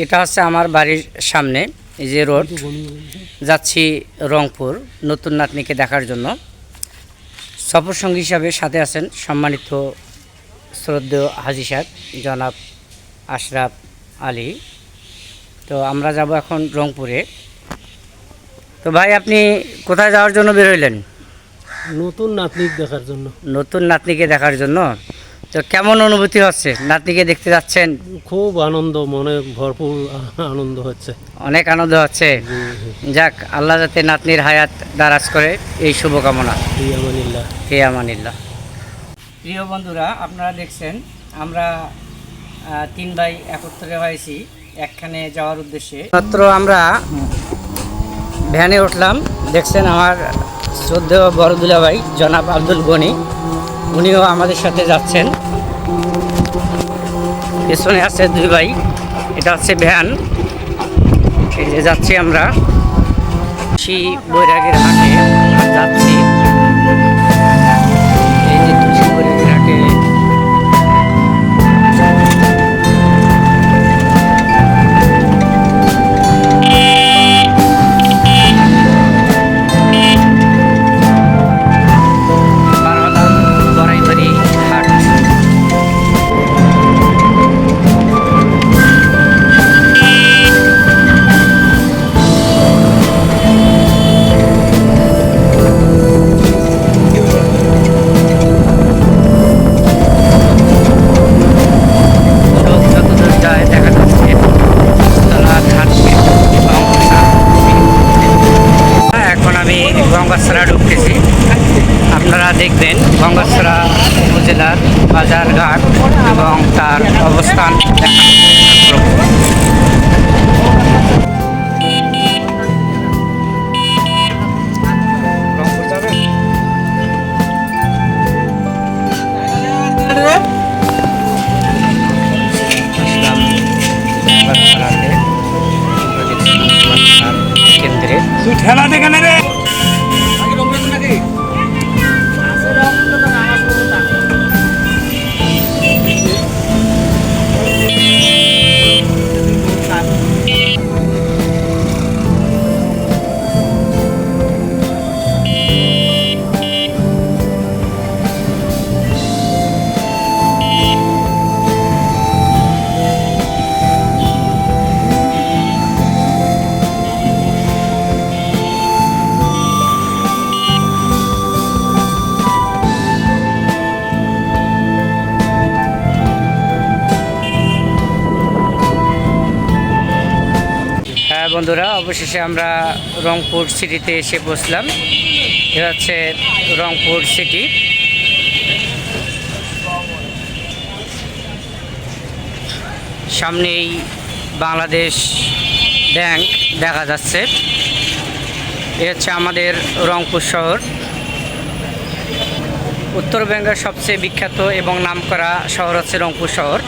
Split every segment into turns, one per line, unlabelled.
এটা হচ্ছে আমার বাড়ির সামনে, এই যে রোড, যাচ্ছি রংপুর নতুন নাতনিকে দেখার জন্য। সফর সঙ্গী হিসাবে সাথে আছেন সম্মানিত শ্রদ্ধেয় হাজী সাহেব জনাব আশরাফ আলী। তো আমরা যাব এখন রংপুরে। তো ভাই, আপনি কোথায় যাওয়ার জন্য বের হইলেন?
নতুন নাতনিকে দেখার জন্য।
নতুন নাতনিকে দেখার জন্য। তো কেমন অনুভূতি হচ্ছে নাতনিকে দেখতে যাচ্ছেন?
খুব আনন্দ, মনে ভরপুর আনন্দ হচ্ছে।
অনেক আনন্দ হচ্ছে। যাক, আল্লাহ যাতে নাতনির হায়াত দারাজ করে, এই শুভকামনা। হে আমানিল্লাহ। প্রিয় বন্ধুরা, আপনারা দেখছেন আমরা তিন ভাই একত্রে হয়েছি একখানে যাওয়ার উদ্দেশ্যে। মাত্র আমরা ভ্যানে উঠলাম, দেখছেন আমার শ্রদ্ধেয় বড়দুলা ভাই জনাব আব্দুল গনি, উনিও আমাদের সাথে যাচ্ছেন। পেছনে আছে দুই ভাই, এটা হচ্ছে ভ্যান। এই যে যাচ্ছি আমরা বৈরাগীর হাটে যাচ্ছি। এই যে বৈরাগীর হাটে গঙ্গাছড়া ঢুকতেছি। আপনারা দেখবেন গঙ্গাছড়া উপজেলার বাজার ঘাট এবং তার অবস্থান কেন্দ্রে ঠেলা দেখে রে। বন্ধুরা, অবশেষে আমরা রংপুর সিটিতে এসে বসলাম। এটা হচ্ছে রংপুর সিটি। সামনেই বাংলাদেশ ব্যাংক দেখা যাচ্ছে। এ হচ্ছে আমাদের রংপুর শহর, উত্তরবঙ্গের সবচেয়ে বিখ্যাত এবং নামকরা শহর হচ্ছে রংপুর শহর।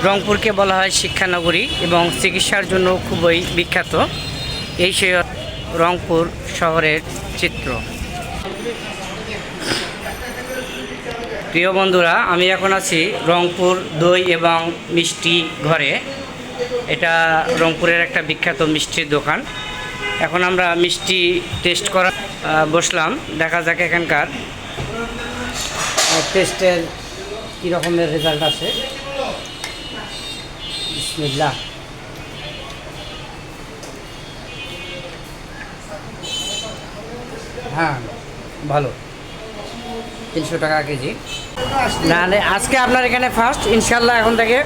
রংপুরকে বলা হয় শিক্ষানগরী এবং চিকিৎসার জন্য খুবই বিখ্যাত। এই সেই রংপুর শহরের চিত্র। প্রিয় বন্ধুরা, আমি এখন আছি রংপুর দই এবং মিষ্টি ঘরে। এটা রংপুরের একটা বিখ্যাত মিষ্টির দোকান। এখন আমরা মিষ্টি টেস্ট করা বসলাম, দেখা যাক এখানকার টেস্টের কী রকমের রেজাল্ট আছে। বিসমিল্লাহ। হ্যাঁ, ভালো। 300 টাকা কেজি। না, আজকে আপনার এখানে ফার্স্ট, ইনশাল্লাহ এখন থেকে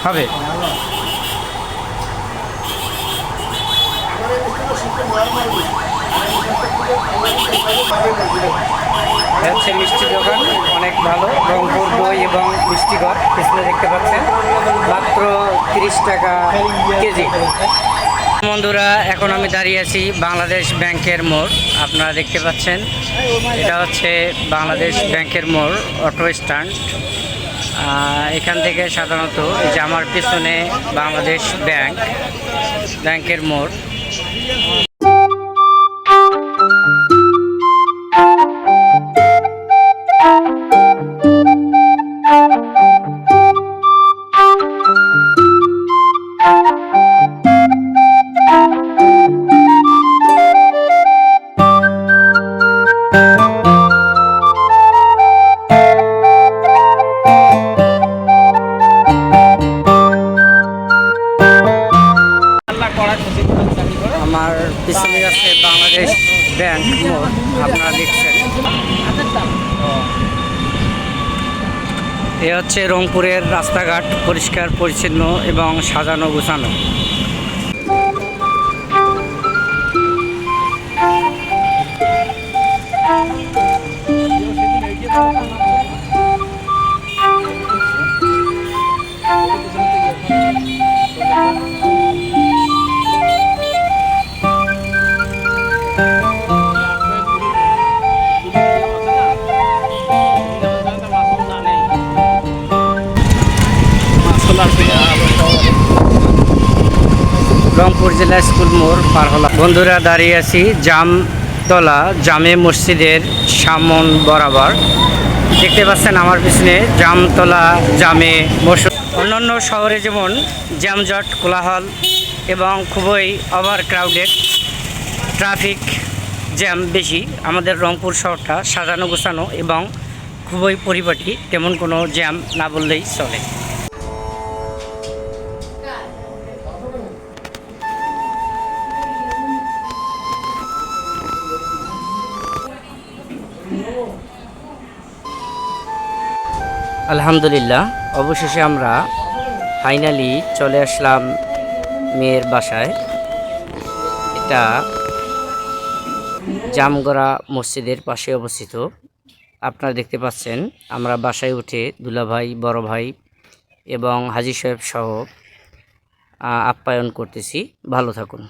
হবে। হচ্ছে মিষ্টি দোকান, অনেক ভালো। রংপুর দই এবং মিষ্টি ঘর পিছনে দেখতে পাচ্ছেন, মাত্র 30 টাকা কেজি। বন্ধুরা, এখন আমি দাঁড়িয়ে আছি বাংলাদেশ ব্যাংকের মোড়। আপনারা দেখতে পাচ্ছেন এটা হচ্ছে বাংলাদেশ ব্যাংকের মোড়, অটো স্ট্যান্ড। এখান থেকে সাধারণত এই যে আমার পেছনে বাংলাদেশ ব্যাংকের মোড়। পিছনে আছে বাংলাদেশ ব্যাংক মোড়, আপনারা দেখছেন। এ হচ্ছে রংপুরের রাস্তাঘাট, পরিষ্কার পরিচ্ছন্ন এবং সাজানো গোছানো। রংপুর জেলা স্কুল মোড় পার হলাম। বন্ধুরা, দাঁড়িয়ে আছি জামতলা জামে মসজিদের সামন বরাবর। দেখতে পাচ্ছেন আমার পিছনে জামতলা জামে মসজিদ। অন্যান্য শহরে যেমন জ্যামজট, কোলাহল এবং খুবই ওভার ক্রাউডেড, ট্রাফিক জ্যাম বেশি, আমাদের রংপুর শহরটা সাজানো গোছানো এবং খুবই পরিপাটি, তেমন কোনো জ্যাম না বললেই চলে। আলহামদুলিল্লাহ, অবশেষে আমরা ফাইনালি চলে আসলাম মেয়ের বাসায়। এটা জামগড়া মসজিদের পাশে অবস্থিত। আপনারা দেখতে পাচ্ছেন আমরা বাসায় উঠে দুলাভাই, বড় ভাই এবং হাজী সাহেব সহ আপ্যায়ন করতেছি। ভালো থাকুন।